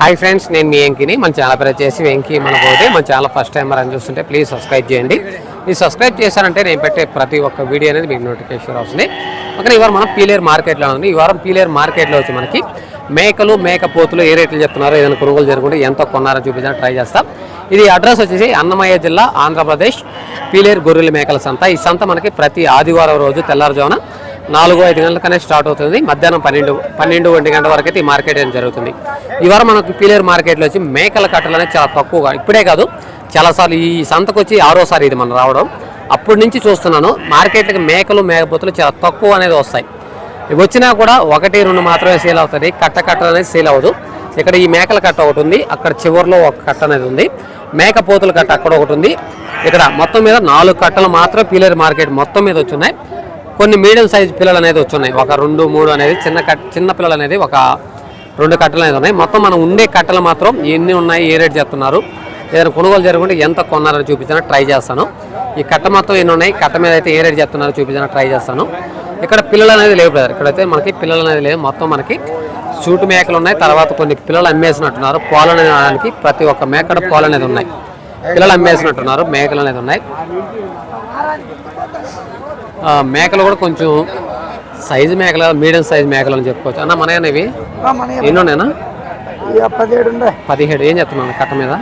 Hi friends, నేను మీ వెంకీని. మన channel పేరు వచ్చేసి వెంకీ మనకోటి. మన ఛానల్ ఫస్ట్ టైం అని చూస్తుంటే ప్లీజ్ సబ్స్క్రైబ్ చేయండి. మీరు సబ్స్క్రైబ్ చేశారంటే నేను పెట్టే ప్రతి ఒక్క వీడియో అనేది మీకు నోటిఫికేషన్ వస్తుంది. ఓకే, ఈ వారం మనం పీలేరు మార్కెట్లో ఉంది. ఈ వారం పీలేరు మార్కెట్లో వచ్చి మనకి మేకలు మేకపోతులు ఏ రేట్లు చెప్తున్నారో, ఏదైనా కొనుగోలు జరుగుతుంటే ఎంత కొన్నారో చూపించడానికి ట్రై చేస్తాం. ఇది అడ్రస్ వచ్చేసి అన్నమయ్య జిల్లా, ఆంధ్రప్రదేశ్, పీలేరు గొర్రెల మేకల సంత. ఈ సంత మనకి ప్రతి ఆదివారం రోజు తెల్లారుజామున 4-5 గంటలకనే స్టార్ట్ అవుతుంది. మధ్యాహ్నం 12-1 గంటల వరకు అయితే ఈ మార్కెట్ అనేది జరుగుతుంది. ఈ వారం మనకు పీలేరు మార్కెట్లో వచ్చి మేకల కట్టలు అనేది చాలా తక్కువగా, ఇప్పుడే కాదు చాలాసార్లు ఈ సంతకు వచ్చి 6వ ఇది మనం రావడం. అప్పటి నుంచి చూస్తున్నాను మార్కెట్కి మేకలు మేకపోతులు చాలా తక్కువ అనేది వస్తాయి. వచ్చినా కూడా 1-2 మాత్రమే సేల్ అవుతుంది. కట్ట అనేది సేల్ అవ్వదు. ఇక్కడ ఈ మేకల కట్ట ఒకటి ఉంది, అక్కడ చివరిలో ఒక కట్ట అనేది ఉంది. మేకపోతుల కట్ట అక్కడ ఒకటి ఉంది. ఇక్కడ మొత్తం మీద 4 కట్టలు మాత్రం పీలేరు మార్కెట్ మొత్తం మీద వచ్చున్నాయి. కొన్ని మీడియం సైజ్ పిల్లలు అనేది వచ్చున్నాయి, ఒక 2-3 అనేది. చిన్న పిల్లలు అనేది ఒక 2 కట్టలు అనేది ఉన్నాయి. మొత్తం మనం ఉండే కట్టలు మాత్రం ఎన్ని ఉన్నాయి, ఏ రేట్ చెప్తున్నారు, ఏదైనా కొనుగోలు జరుగుతుంటే ఎంత కొన్నారని చూపించాలని ట్రై చేస్తాను. ఈ కట్ట మొత్తం ఎన్ని ఉన్నాయి, కట్ట మీద అయితే ఏ రేట్ చెప్తున్నారో చూపించాలని ట్రై చేస్తాను. ఇక్కడ పిల్లలు అనేది లేవు బ్రదర్, ఇక్కడైతే మనకి పిల్లలు అనేది లేవు. మొత్తం మనకి సూటు మేకలు ఉన్నాయి. తర్వాత కొన్ని పిల్లలు అమ్మేసినట్టున్నారు. పాలు అనేది ప్రతి ఒక్క మేకడ పాలు అనేది ఉన్నాయి. పిల్లలు అమ్మేసినట్టున్నారు, మేకలు అనేది ఉన్నాయి. మేకలు కూడా కొంచెం సైజు మేకలు, మీడియం సైజు మేకలు అని చెప్పుకోవచ్చు. అన్న మన అనేవి ఎన్ని ఉన్నాయన్నా? 17. ఏం చెప్తున్నాను కట్ట మీద?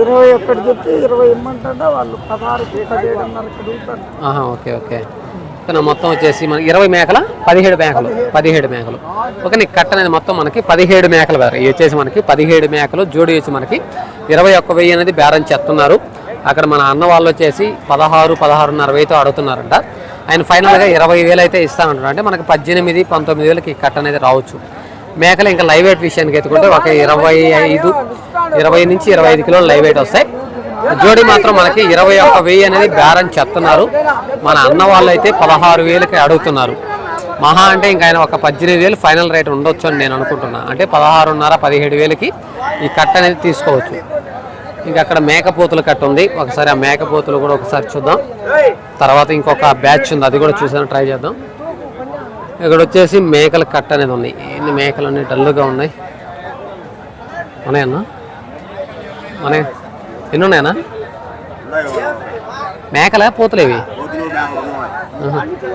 21 చెప్తే 20 ఇమ్మంటే వాళ్ళు 16. Okay okay. మొత్తం వచ్చేసి మనకి 20 మేకల 17 మేకలు. ఓకే, నీకు కట్ట అనేది మొత్తం మనకి 17 మేకలు వేరు. ఇవి వచ్చేసి మనకి 17 మేకలు. జోడి వచ్చి మనకి 21,000 అనేది బేరం చెప్తున్నారు. అక్కడ మన అన్న వాళ్ళు వచ్చేసి 16-16.5 అడుగుతున్నారంట. ఆయన ఫైనల్గా 20,000 అయితే ఇస్తామంటారు. అంటే మనకి 18-19,000కి కట్ట అనేది రావచ్చు. మేకలు ఇంకా లైవ్ వెయిట్ విషయానికి ఎత్తుకుంటే ఒక 20 నుంచి 25 కిలోలు లైవ్ వెయిట్ వస్తాయి. జోడి మాత్రం మనకి 21,000 అనేది బేరం చెప్తున్నారు. మన అన్న వాళ్ళు అయితే 16,000కి అడుగుతున్నారు. మహా అంటే ఇంకా ఆయన ఒక 18,000 ఫైనల్ రేట్ ఉండొచ్చు అని నేను అనుకుంటున్నా. అంటే 16.5-17,000కి ఈ కట్ట అనేది తీసుకోవచ్చు. ఇంకా అక్కడ మేకపోతుల కట్ట ఉంది. ఒకసారి ఆ మేకపోతులు కూడా ఒకసారి చూద్దాం. తర్వాత ఇంకొక బ్యాచ్ ఉంది, అది కూడా చూసాను, ట్రై చేద్దాం. ఇక్కడ వచ్చేసి మేకల కట్ట అనేది ఉంది. ఎన్ని మేకలు అన్నీ డల్లుగా ఉన్నాయి. ఉన్నాయన్నా? ఎన్ని ఉన్నాయన్నా? మేకలే పోతులేవి?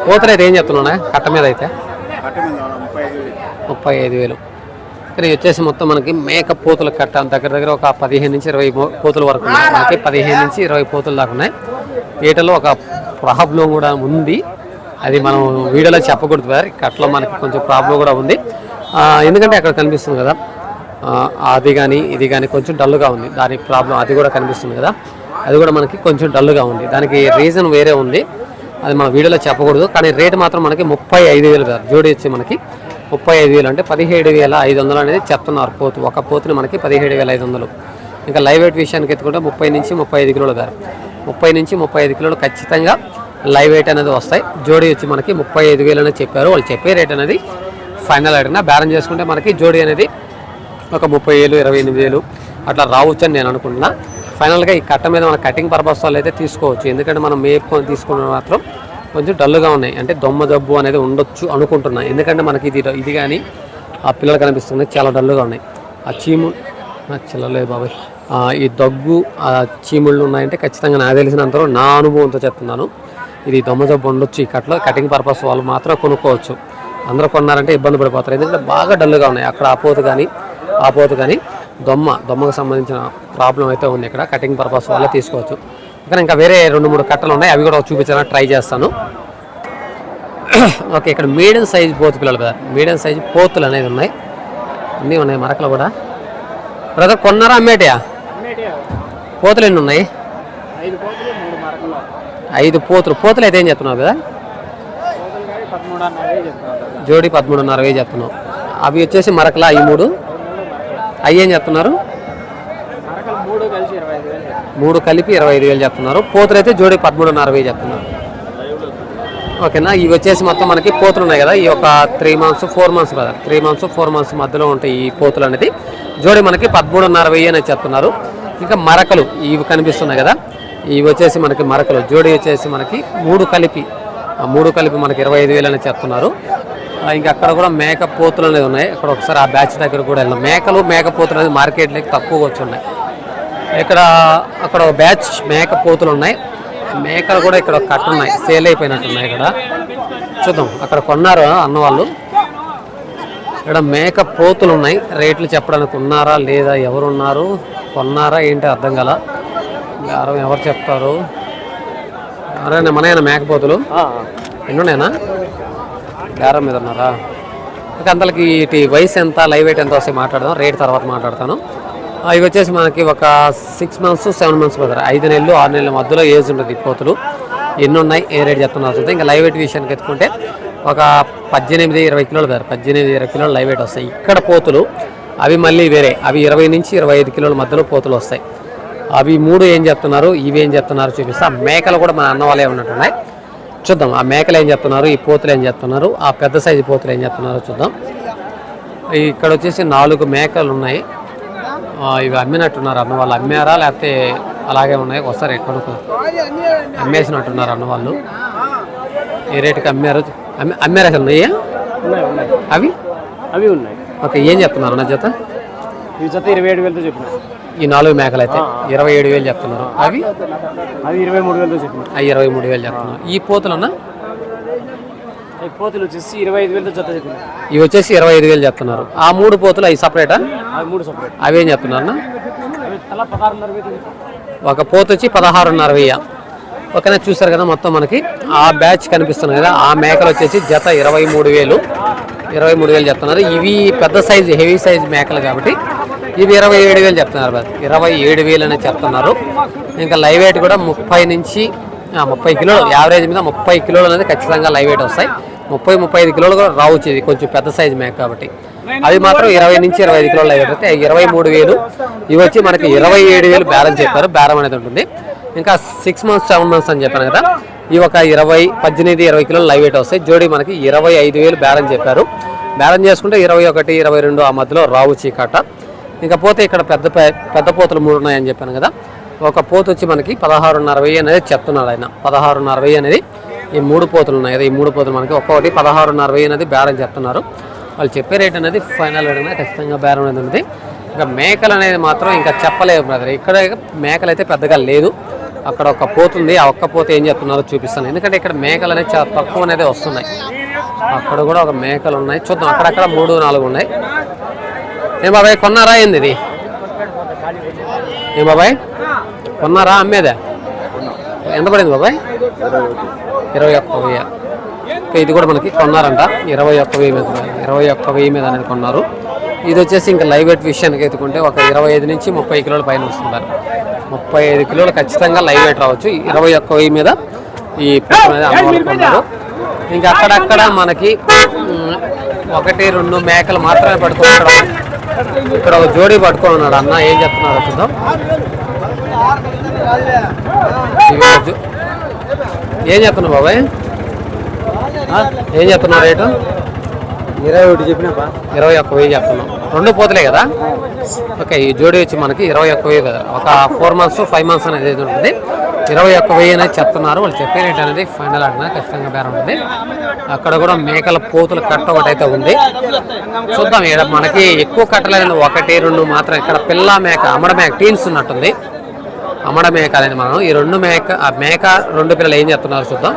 పోతులు అయితే ఏం చెప్తున్నా కట్ట మీద అయితే? 35,000. ఇక్కడ వచ్చేసి మొత్తం మనకి మేక పోతుల కట్ట దగ్గర ఒక 15-20 పోతుల వరకు ఉన్నాయి. మనకి 15-20 పోతులు దాకా ఉన్నాయి. వీటిలో ఒక ప్రాబ్లం కూడా ఉంది, అది మనం వీడియోలో చెప్పకూడదు. కట్టలో మనకి కొంచెం ప్రాబ్లం కూడా ఉంది. ఎందుకంటే అక్కడ కనిపిస్తుంది కదా, అది కానీ ఇది కానీ కొంచెం డల్గా ఉంది. దానికి ప్రాబ్లం అది కూడా కనిపిస్తుంది కదా, అది కూడా మనకి కొంచెం డల్గా ఉంది. దానికి రీజన్ వేరే ఉంది, అది మన వీడియోలో చెప్పకూడదు. కానీ రేటు మాత్రం మనకి 35,000 కదా. జోడి వచ్చి మనకి 35,000 అంటే 17,500 అనేది చెప్తున్నారు. ఒక పోతుని మనకి 17,500. ఇంకా లైవ్ వెయిట్ విషయానికి ఎత్తుకుంటే 30-35 కిలోలు గారు. 30-35 కిలోలు ఖచ్చితంగా లైవ్ వెయిట్ అనేది వస్తాయి. జోడి వచ్చి మనకి 35,000 అనేది చెప్పారు. వాళ్ళు చెప్పే రేట్ అనేది ఫైనల్ అడిగినా బేరం చేసుకుంటే మనకి జోడి అనేది ఒక 30,000, 28,000 అట్లా రావచ్చు అని నేను అనుకుంటున్నా. ఫైనల్గా ఈ కట్ట మీద మన కటింగ్ పర్పస్ వాళ్ళు అయితే తీసుకోవచ్చు. ఎందుకంటే మనం మేపుకొని తీసుకున్న మాత్రం కొంచెం డల్లుగా ఉన్నాయి. అంటే దొమ్మ జబ్బు అనేది ఉండొచ్చు అనుకుంటున్నా. ఎందుకంటే మనకి ఇది కానీ ఆ పిల్లలు కనిపిస్తుంది చాలా డల్లుగా ఉన్నాయి. ఆ చిల్లలేదు బాబాయ్, ఈ దగ్గు ఆ చీముళ్ళు ఉన్నాయంటే ఖచ్చితంగా నాకు తెలిసినంతలో నా అనుభవంతో చెప్తున్నాను, ఇది దొమ్మ జబ్బు ఉండొచ్చు. ఈ కట్టలో కటింగ్ పర్పస్ వాళ్ళు మాత్రం కొనుక్కోవచ్చు. అందరూ కొన్నారంటే ఇబ్బంది పడిపోతారు. ఎందుకంటే బాగా డల్లుగా ఉన్నాయి. అక్కడ ఆ పోతు కానీ దొమ్మకు సంబంధించిన ప్రాబ్లం అయితే ఉంది. ఇక్కడ కటింగ్ పర్పస్ వల్ల తీసుకోవచ్చు. ఇక్కడ ఇంకా వేరే 2-3 కట్టలు ఉన్నాయి, అవి కూడా చూపించాలని ట్రై చేస్తాను. ఓకే, ఇక్కడ మీడియం సైజ్ పోతు పిల్లలు కదా, మీడియం సైజ్ పోతులు అనేది ఉన్నాయి. అన్నీ ఉన్నాయి మరకలు కూడా. బ్రదర్ కొన్నారా అమ్మేటియా? పోతులు ఎన్ని ఉన్నాయి? 5 పోతులు అయితే ఏం చెప్తున్నావు కదా? జోడి 13.5 చెప్తున్నావు. అవి వచ్చేసి మరకలా ఈ 3 అవి ఏం చెప్తున్నారు? 3 కలిపి 25,000 చెప్తున్నారు. పోతులు అయితే జోడి 13.5 చెప్తున్నారు. ఓకేనా, ఇవి వచ్చేసి మొత్తం మనకి పోతులు ఉన్నాయి కదా, ఈ ఒక 3 months 4 months కదా, 3 months మధ్యలో ఉంటాయి ఈ పోతులు అనేది. జోడి మనకి 13.5 అనేది చెప్తున్నారు. ఇంకా మరకలు ఇవి కనిపిస్తున్నాయి కదా, ఇవి వచ్చేసి మనకి మరకలు. జోడి వచ్చేసి మనకి 3 కలిపి మనకి 25,000 అని చెప్తున్నారు. ఇంకా అక్కడ కూడా మేక పోతులు అనేది ఉన్నాయి. అక్కడ ఒకసారి ఆ బ్యాచ్ దగ్గర కూడా వెళ్దాం. మేక పోతులు అనేది మార్కెట్లోకి తక్కువగా వచ్చి ఉన్నాయి. ఇక్కడ అక్కడ ఒక బ్యాచ్ మేక పోతులు ఉన్నాయి. మేకలు కూడా ఇక్కడ కట్ట ఉన్నాయి, సేల్ అయిపోయినట్టున్నాయి. ఇక్కడ చూద్దాం, అక్కడ కొన్నారు అన్నవాళ్ళు. ఇక్కడ మేక పోతులు ఉన్నాయి. రేట్లు చెప్పడానికి ఉన్నారా లేదా, ఎవరున్నారు, కొన్నారా ఏంటి అర్థం గల ఎవరు చెప్తారు. ఎవరైనా మనైనా మేకపోతులు ఎన్నున్నాయినా బేరం మీద ఉన్నారా? ఇంకా అంతలకి ఇటు వయసు ఎంత, లైవ్ వెయిట్ ఎంత వస్తాయి మాట్లాడదాం. రేట్ తర్వాత మాట్లాడతాను. ఇవి వచ్చేసి మనకి ఒక 6 months 7 months పడతారు. 5 నెలలు 6 నెలల మధ్యలో ఏజ్ ఉంటుంది. పోతులు ఎన్ని ఉన్నాయి, ఏ రేట్ చెప్తున్నారు చూద్దాం. ఇంకా లైవ్ వెయిట్ విషయానికి ఎత్తుకుంటే ఒక 18-20 కిలోలు వేరు, 18-20 కిలోలు లైవ్ వెయిట్ వస్తాయి. ఇక్కడ పోతులు అవి మళ్ళీ వేరే, అవి 20 నుంచి 25 కిలోల మధ్యలో పోతులు వస్తాయి. అవి 3 ఏం చెప్తున్నారు, ఇవి ఏం చెప్తున్నారు చూపిస్తా. మేకలు కూడా మన అన్న వాళ్ళే ఉన్నట్టున్నాయి. చూద్దాం ఆ మేకలు ఏం చెప్తున్నారు, ఈ పోతులు ఏం చెప్తున్నారు, ఆ పెద్ద సైజు పోతులు ఏం చెప్తున్నారు చూద్దాం. ఇక్కడ వచ్చేసి 4 మేకలు ఉన్నాయి. ఇవి అమ్మినట్టున్నారు అన్న వాళ్ళు. అమ్మారా లేకపోతే అలాగే ఉన్నాయి, ఒకసారి ఎక్కడికి అమ్మేసినట్టున్నారు అన్న వాళ్ళు. ఏ రేటుకి అమ్మారు, అమ్మారా అసలు ఉన్నాయా? అవి అవి ఉన్నాయి. ఓకే, ఏం చెప్తున్నారు అన్న జత? ఈ జత 27,000తో చెప్పిన. ఈ 4 మేకలు అయితే 27,000 చెప్తున్నారు. అవి 23,000తో చెప్పిన. 23,000 చెప్తున్నారు. ఈ పోతులు అన్న పోతులు వచ్చేసి 25,000తో జత చెప్పిన. ఇవి వచ్చేసి 25,000 చెప్తున్నారు. ఆ 3 పోతులు అవి సపరేటా? అవి 3 సపరేట్. అవి ఏం చెప్తున్నారు అన్న? అవి తలా 16,500. ఒక పోతు వచ్చి 16,500. ఓకేనా, చూసారు కదా మొత్తం మనకి ఆ బ్యాచ్ కనిపిస్తుంది కదా. ఆ మేకలు వచ్చేసి జత 23,000 చెప్తున్నారు. ఇవి పెద్ద సైజు హెవీ సైజ్ మేకలు కాబట్టి ఇవి 27,000 చెప్తున్నారు. 27,000 అనేది చెప్తున్నారు. ఇంకా లైవ్ వెయిట్ కూడా 30 నుంచి 30 కిలోలు, యావరేజ్ మీద 30 కిలోలు అనేది ఖచ్చితంగా లైవ్ వెయిట్ వస్తాయి. 30-35 కిలోలు కూడా రావచ్చు. ఇది కొంచెం పెద్ద సైజు మేక కాబట్టి అవి మాత్రం 20 నుంచి 25 కిలోలు లైవ్ వెయిట్ వస్తాయి. 23,000. ఇవి వచ్చి మనకి 27,000 బ్యాలెన్స్ చెప్పారు. బేరం అనేది ఉంటుంది. ఇంకా 6 months 7 months అని చెప్పాను కదా. ఇవి ఒక 18-20 కిలోలు లైవ్ వెయిట్ వస్తాయి. జోడీ మనకి 25,000 బ్యాలెన్స్ చెప్పారు. బ్యాలెన్స్ చేసుకుంటే 21-22 ఆ మధ్యలో రావు చీకట. ఇంకా పోతే ఇక్కడ పెద్ద పోతులు 3 ఉన్నాయని చెప్పాను కదా. ఒక పోతు వచ్చి మనకి 16,500 అనేది చెప్తున్నాడు ఆయన. 16,500 అనేది ఈ 3 పోతులు ఉన్నాయి కదా. ఈ 3 పోతులు మనకి ఒక్కొక్కటి 16,500 అనేది బేరం చెప్తున్నారు. వాళ్ళు చెప్పే రేట్ అనేది ఫైనల్ రేట్ అనేది ఖచ్చితంగా బేరం అనేది ఉంది. ఇంకా మేకలు అనేది మాత్రం ఇంకా చెప్పలేవు బ్రదర్. ఇక్కడ మేకలు అయితే పెద్దగా లేదు. అక్కడ ఒక పోతుంది. ఆ ఒక్క పోత ఏం చెప్తున్నారో చూపిస్తాను. ఎందుకంటే ఇక్కడ మేకలు అనేది చాలా తక్కువ అనేది వస్తున్నాయి. అక్కడ కూడా ఒక మేకలు ఉన్నాయి. చూద్దాం, అక్కడక్కడ 3-4 ఉన్నాయి. ఏం బాబాయ్ కొన్నారా ఏంది ఇది? ఏం బాబాయ్ కొన్నారా, అమ్మేదా? ఎంత పడింది బాబాయ్? 21,000. ఇది కూడా మనకి కొన్నారంట 21,000 మీద. 21,000 మీద అనేది కొన్నారు. ఇది వచ్చేసి ఇంకా లైవ్ వెయిట్ విషయానికి ఎత్తుకుంటే ఒక 25 నుంచి 30 కిలోల పైన వస్తున్నారు. 35 కిలోలు ఖచ్చితంగా లైవ్ వెయిట్ రావచ్చు. 21,000 మీద ఈ పూట అనేది అమ్మవాళ్ళు కొన్నారు. ఇంకా అక్కడక్కడ మనకి 1-2 మేకలు మాత్రమే పట్టుకున్నాడు. ఇక్కడ ఒక జోడీ పట్టుకొని ఉన్నాడు అన్న. ఏం చెప్తున్నారో చూద్దాం. ఏం చెప్తున్నావు బాబాయ్? ఏం చెప్తున్నావు రేటు? 21 చెప్పిన. 21,000 చెప్తున్నాం. 2 పోతులే కదా. ఓకే, ఈ జోడీ వచ్చి మనకి 21,000 కదా. ఒక 4 months 5 months అనేది ఉంటుంది. 21,000 అనేది చెప్తున్నారు. వాళ్ళు చెప్పే రేట్ అనేది ఫైనల్ అంటున్నా ఖచ్చితంగా బేరం ఉంటుంది. అక్కడ కూడా మేకల పోతుల కట్ట ఒకటి అయితే ఉంది. చూద్దాం. ఇక్కడ మనకి ఎక్కువ కట్టలేదు, 1-2 మాత్రం. ఇక్కడ పిల్ల మేక, అమ్మడ మేక టీన్స్ ఉన్నట్టుంది. అమ్మడ మేక అనేది మనం ఈ 2 మేక, ఆ మేక 2 పిల్లలు ఏం చెప్తున్నారు చూద్దాం.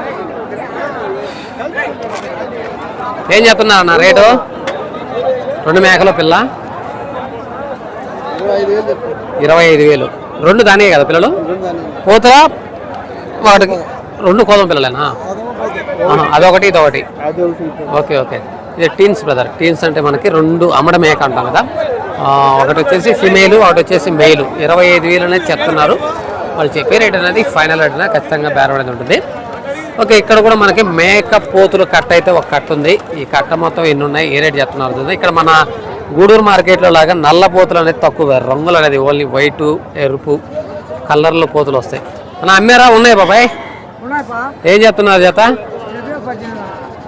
ఏం చెప్తున్నారు అన్న రేటు? 2 మేకలు పిల్ల 25,000. 2 దానే కదా పిల్లలు? పోతురా వాటికి 2 కోదం పిల్లలేనా? అదొకటి ఇదొకటి. Okay okay. ఇది టీన్స్ బ్రదర్. టీన్స్ అంటే మనకి 2 అమ్మడ మేక అంటాం కదా. ఒకటి వచ్చేసి ఫిమేలు, ఒకటి వచ్చేసి మెయిలు. 25,000 అనేది చెప్తున్నారు. వాళ్ళు చెప్పే రేట్ అనేది ఫైనల్ రేట్ అనేది ఖచ్చితంగా బేరం అనేది ఉంటుంది. ఓకే, ఇక్కడ కూడా మనకి మేక పోతులు కట్ట అయితే ఒక కట్ట ఉంది. ఈ కట్ట మొత్తం ఎన్ని ఉన్నాయి, ఏ రేట్ చెప్తున్నారు? ఇక్కడ మన గూడూరు మార్కెట్లో లాగా నల్ల పోతులు అనేది తక్కువ, రంగులు అనేది ఓన్లీ వైటు, ఎరుపు కలర్లో పోతులు వస్తాయి. మన అమ్మారా ఉన్నాయి బాబాయ్? ఏం చెప్తున్నారు జత?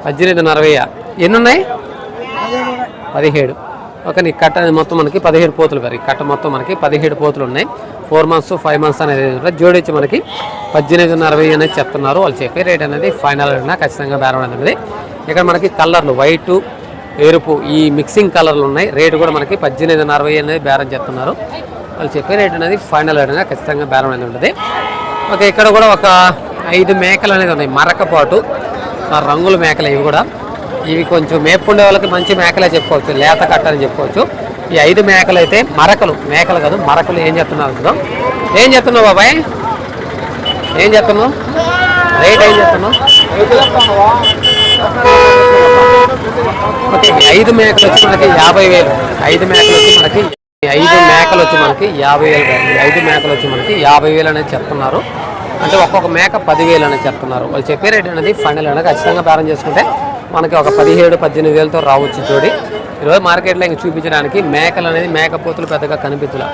18,500. ఎన్ని ఉన్నాయి? 17. ఓకే, నీ కట్ట మొత్తం మనకి 17 పోతులు గారు. ఈ కట్ట మొత్తం మనకి 17 పోతులు ఉన్నాయి. 4 months 5 months అనేది జోడించి మనకి 18,500 అనేది చెప్తున్నారు. వాళ్ళు చెప్పే రేట్ అనేది ఫైనల్ ఖచ్చితంగా బేరం అనేది. ఇక్కడ మనకి కలర్లు వైట్ ఎరుపు ఈ మిక్సింగ్ కలర్లు ఉన్నాయి. రేటు కూడా మనకి 18.60 అనేది బేరం చెప్తున్నారు. వాళ్ళు చెప్పే రేట్ అనేది ఫైనల్ రేట్ అనేది ఖచ్చితంగా బేరం అనేది ఉంటుంది. ఓకే, ఇక్కడ కూడా ఒక 5 మేకలు అనేది ఉన్నాయి. మరకపాటు రంగుల మేకలు ఇవి కూడా. ఇవి కొంచెం మేపుండే వాళ్ళకి మంచి మేకలే చెప్పుకోవచ్చు, లేత కట్టని చెప్పుకోవచ్చు. ఈ 5 మేకలు అయితే మేకలు కాదు మరకలు. ఏం చెప్తున్నారు చూద్దాం. ఏం చెప్తున్నావు బాబాయ్? ఏం చెప్తున్నావు? రేట్ ఏం చెప్తున్నావు? ఓకే, 5 మేకలు వచ్చి మనకి 50,000. 5 మేకలు వచ్చి మనకి 5 మేకలు వచ్చి మనకి 50,000. 5 మేకలు వచ్చి మనకి 50,000 అనేది చెప్తున్నారు. అంటే ఒక్కొక్క మేక 10,000 అనేది చెప్తున్నారు. వాళ్ళు చెప్పే రేట్ అనేది ఫైనల్ అనేది ఖచ్చితంగా బేరం చేసుకుంటే మనకి ఒక 17-18,000తో రావచ్చు జోడి. ఈరోజు మార్కెట్లో ఇంక చూపించడానికి మేకలు అనేది మేకపోతులు పెద్దగా కనిపించలే.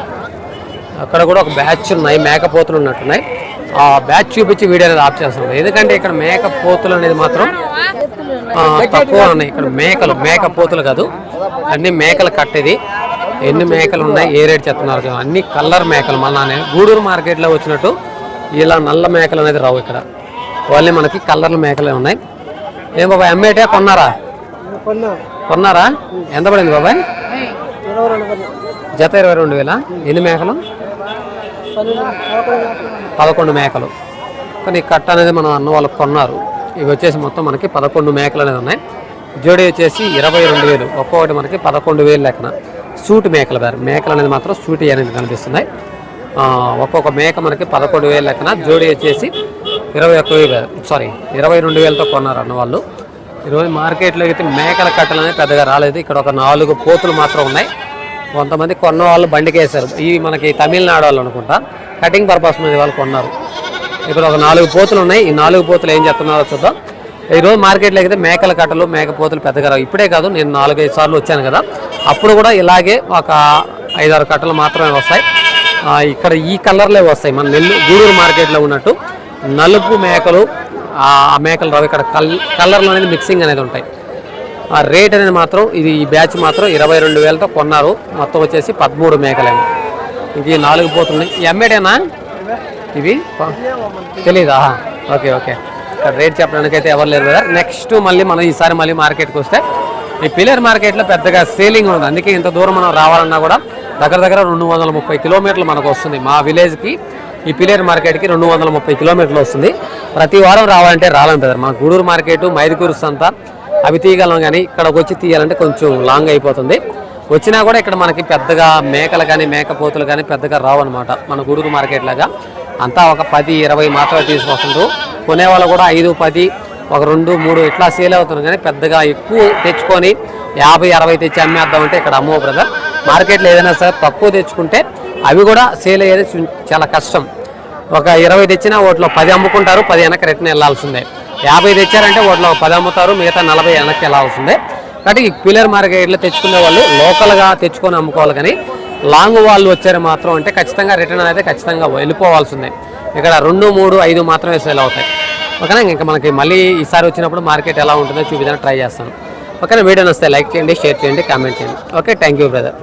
అక్కడ కూడా ఒక బ్యాచ్ ఉన్నాయి, మేకపోతులు ఉన్నట్టున్నాయి. ఆ బ్యాచ్ చూపించి వీడియో అనేది ఆఫ్ చేస్తున్నాం. ఎందుకంటే ఇక్కడ మేకపోతులు అనేది మాత్రం తక్కువ ఉన్నాయి. ఇక్కడ మేకపోతులు కాదు, అన్ని మేకలు కట్టేది. ఎన్ని మేకలు ఉన్నాయి, ఏ రేట్ చెప్తున్నారు? అన్ని కలర్ మేకలు. మళ్ళీ గూడూరు మార్కెట్లో వచ్చినట్టు ఇలా నల్ల మేకలు అనేది రావు. ఇక్కడ ఓన్లీ మనకి కలర్ల మేకలే ఉన్నాయి. ఏం బాబాయ్, అమ్మేటే కొన్నారా? ఎంత పడింది బాబాయ్? జత 22,000. ఎన్ని మేకలు? 11 మేకలు. కానీ కట్ట అనేది మనం అన్న వాళ్ళకి కొన్నారు. ఇవి వచ్చేసి మొత్తం మనకి 11 మేకలు అనేది ఉన్నాయి. జోడి వచ్చేసి 22,000. ఒక్కొక్కటి మనకి 11,000 లెక్కన. సూటి మేకలు మేకలు అనేది మాత్రం సూటి అనేది కనిపిస్తున్నాయి. ఒక్కొక్క మేక మనకి 11,000 లెక్కన. జోడి వచ్చేసి 22,000తో కొన్నారు అన్న వాళ్ళు. ఈరోజు మార్కెట్లో అయితే మేకల కట్టలు అనేది పెద్దగా రాలేదు. ఇక్కడ ఒక 4 పోతులు మాత్రం ఉన్నాయి. కొంతమంది కొన్న వాళ్ళు బండికి వేశారు. ఇవి మనకి తమిళనాడు వాళ్ళు అనుకుంటా, కటింగ్ పర్పస్ మీద వాళ్ళు కొన్నారు. ఇక్కడ ఒక 4 పోతులు ఉన్నాయి. ఈ 4 పోతులు ఏం చెప్తున్నారో చూద్దాం. ఈరోజు మార్కెట్లో అయితే మేకల కట్టలు మేకపోతులు పెద్దగా రావు. ఇప్పుడే కాదు, నేను 4-5 సార్లు వచ్చాను కదా, అప్పుడు కూడా ఇలాగే ఒక 5-6 కట్టలు మాత్రమే వస్తాయి. ఇక్కడ ఈ కలర్లే వస్తాయి. మన గూడూరు మార్కెట్లో ఉన్నట్టు నలుపు మేకలు, ఆ మేకలు రావు. ఇక్కడ కలర్లు అనేది మిక్సింగ్ అనేది ఉంటాయి. ఆ రేట్ అనేది మాత్రం ఈ బ్యాచ్ మాత్రం 22,000తో కొన్నారు. మొత్తం వచ్చేసి 13 మేకలేమో. ఇది 4 పోతున్నాయి. ఈ అమ్మేడేనా ఇవి? తెలీదా? ఓకే. ఇక్కడ రేట్ చెప్పడానికి అయితే ఎవరు లేరు కదా. నెక్స్ట్ మనం ఈసారి మార్కెట్కి వస్తే ఈ పిల్లర్ మార్కెట్లో పెద్దగా సేలింగ్ ఉంది. అందుకే ఇంత దూరం మనం రావాలన్నా కూడా దగ్గర 230 కిలోమీటర్లు మనకు వస్తుంది. మా విలేజ్కి ఈ పిల్లర్ మార్కెట్కి 230 కిలోమీటర్లు వస్తుంది. ప్రతి వారం రావాలంటే రాలేం బ్రదర్. మన గూడూరు మార్కెట్, మైదుకూరు సంత అవి తీయగలం, కానీ ఇక్కడికి వచ్చి తీయాలంటే కొంచెం లాంగ్ అయిపోతుంది. వచ్చినా కూడా ఇక్కడ మనకి పెద్దగా మేకలు కానీ మేకపోతులు కానీ పెద్దగా రావు అనమాట. మన గూడూరు మార్కెట్ లాగా అంతా ఒక 10-20 మాత్రమే తీసుకొస్తుండ్రు. కొనేవాళ్ళు కూడా 5-10, ఒక 2-3 ఇట్లా సేల్ అవుతున్నారు. కానీ పెద్దగా ఎక్కువ తెచ్చుకొని 50-60 తెచ్చి అమ్మేద్దామంటే ఇక్కడ అమ్మో బ్రదర్. మార్కెట్లో ఏదైనా సరే తక్కువ తెచ్చుకుంటే అవి కూడా సేల్ అయ్యేది చాలా కష్టం. ఒక 20 తెచ్చినా వాటిలో 10 అమ్ముకుంటారు, 10 వెనక్కి రిటర్న్ వెళ్ళాల్సిందే. 50 తెచ్చారంటే వాటిలో 10 అమ్ముతారు, మిగతా 40 వెనక్కి వెళ్ళాల్సిందే. కాబట్టి ఈ పిల్లర్ మార్కెట్లో తెచ్చుకునే వాళ్ళు లోకల్గా తెచ్చుకొని అమ్ముకోవాలి. కానీ లాంగ్ వాళ్ళు వచ్చారు మాత్రం అంటే ఖచ్చితంగా రిటర్న్ అయితే ఖచ్చితంగా వెళ్ళిపోవాల్సిందే. ఇక్కడ 2, 3, 5 మాత్రమే సేల్ అవుతాయి. ఓకేనా? ఇంకా మనకి మళ్ళీ ఈసారి వచ్చినప్పుడు మార్కెట్ ఎలా ఉంటుందో చూపించడానికి ట్రై చేస్తాను. ఓకేనా? వీడియో నచ్చితే లైక్ చేయండి, షేర్ చేయండి, కామెంట్ చేయండి. Okay, thank you brother.